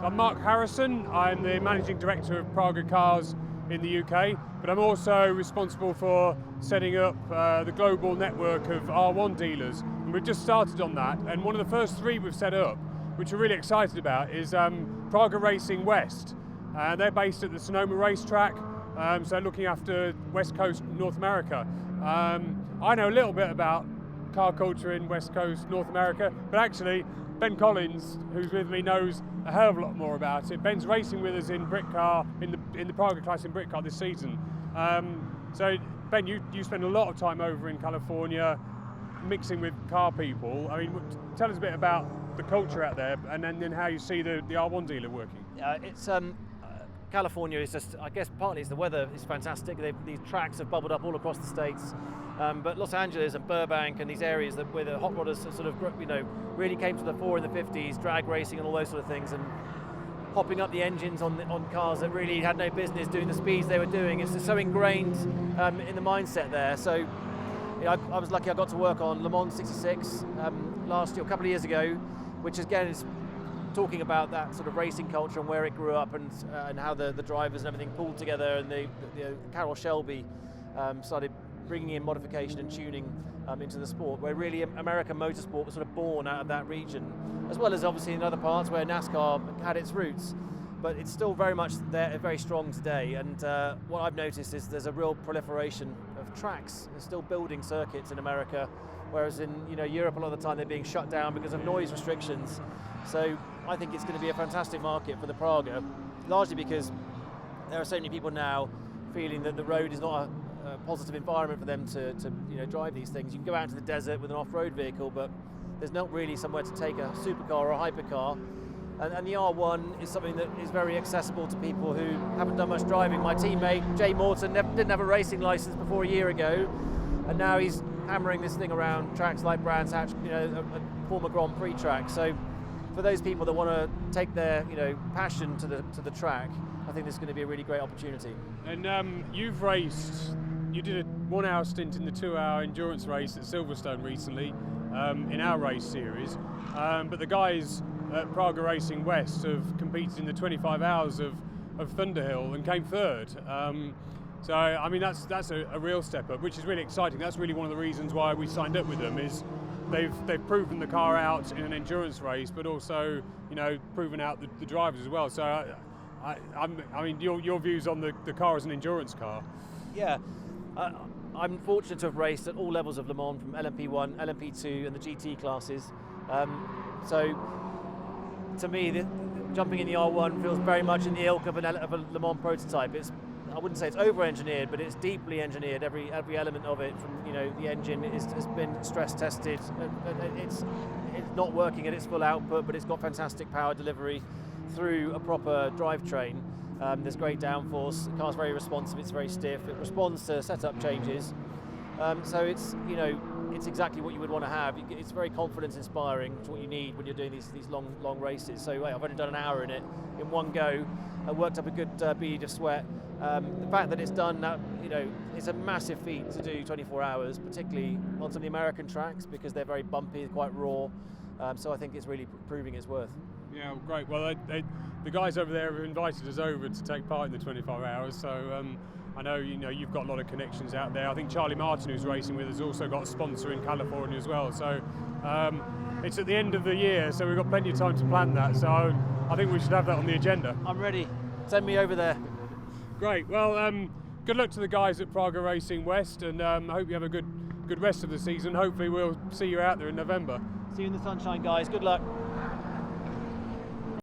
I'm Mark Harrison. I'm the Managing Director of Praga Cars in the UK, but I'm also responsible for setting up the global network of R1 dealers. And we've just started on that, and one of the first 3 we've set up, which we're really excited about, is Praga Racing West. They're based at the Sonoma racetrack, so looking after West Coast North America. I know a little bit about car culture in West Coast North America, but actually Ben Collins, who's with me, knows a hell of a lot more about it. Ben's racing with us in Brit Car, in the Praga class in Brit Car this season. So Ben, you spend a lot of time over in California, mixing with car people. I mean, tell us a bit about the culture out there, and then how you see the R1 dealer working. It's California is just, I guess partly it's the weather is fantastic. These tracks have bubbled up all across the states, but Los Angeles and Burbank and these areas where the hot rodders sort of, really came to the fore in the 50s, drag racing and all those sort of things, and popping up the engines on cars that really had no business doing the speeds they were doing. It's just so ingrained in the mindset there. So I was lucky I got to work on 𝗙𝗏𝗰 '66 last year, a couple of years ago, which again is talking about that sort of racing culture and where it grew up, and how the drivers and everything pulled together, and the 𝗙𝗿𝗏𝗏𝗃 started bringing in modification and tuning into the sport, where really American motorsport was sort of born out of that region, as well as obviously in other parts where NASCAR had its roots. But it's still very much there, very strong today. And what I've noticed is there's a real proliferation of tracks. They're still building circuits in America, whereas in Europe a lot of the time they're being shut down because of noise restrictions. So I think it's going to be a fantastic market for the Praga, largely because there are so many people now feeling that the road is not a positive environment for them to drive these things. You can go out into the desert with an off-road vehicle, but there's not really somewhere to take a supercar or a hypercar. And the R1 is something that is very accessible to people who haven't done much driving. My teammate, Jay Morton, didn't have a racing license before a year ago, and now he's hammering this thing around tracks like Brands Hatch, a former Grand Prix track. So for those people that want to take their passion to the track, I think this is going to be a really great opportunity. And you did a 1 hour stint in the 2 hour endurance race at Silverstone recently, in our race series, but the guys at Praga Racing West have competed in the 25 hours of Thunderhill and came 3rd. So I mean that's a real step up, which is really exciting. That's really one of the reasons why we signed up with them, is they've proven the car out in an endurance race, but also proven out the drivers as well. So I mean your views on the car as an endurance car? Yeah, I'm fortunate to have raced at all levels of Le Mans, from LMP1, LMP2 and the GT classes. So to me, jumping in the R1 feels very much in the ilk of a Le Mans prototype. I wouldn't say it's over-engineered, but it's deeply engineered. Every element of it, from the engine has been stress tested. It's not working at its full output, but it's got fantastic power delivery through a proper drivetrain. There's great downforce. The car's very responsive. It's very stiff. It responds to setup changes. So it's it's exactly what you would want to have. It's very confidence-inspiring. It's what you need when you're doing these long races. So I've only done an hour in it in one go. I worked up a good bead of sweat. The fact that it's done, it's a massive feat to do 24 hours, particularly on some of the American tracks, because they're very bumpy, quite raw. So I think it's really proving its worth. Yeah, great. Well, the guys over there have invited us over to take part in the 25 hours. So I know you've got a lot of connections out there. I think Charlie Martin, who's racing with us, also got a sponsor in California as well. So it's at the end of the year, so we've got plenty of time to plan that. So I think we should have that on the agenda. I'm ready. Send me over there. Great. Well, good luck to the guys at Praga Racing West, and I hope you have a good rest of the season. Hopefully we'll see you out there in November. See you in the sunshine, guys. Good luck.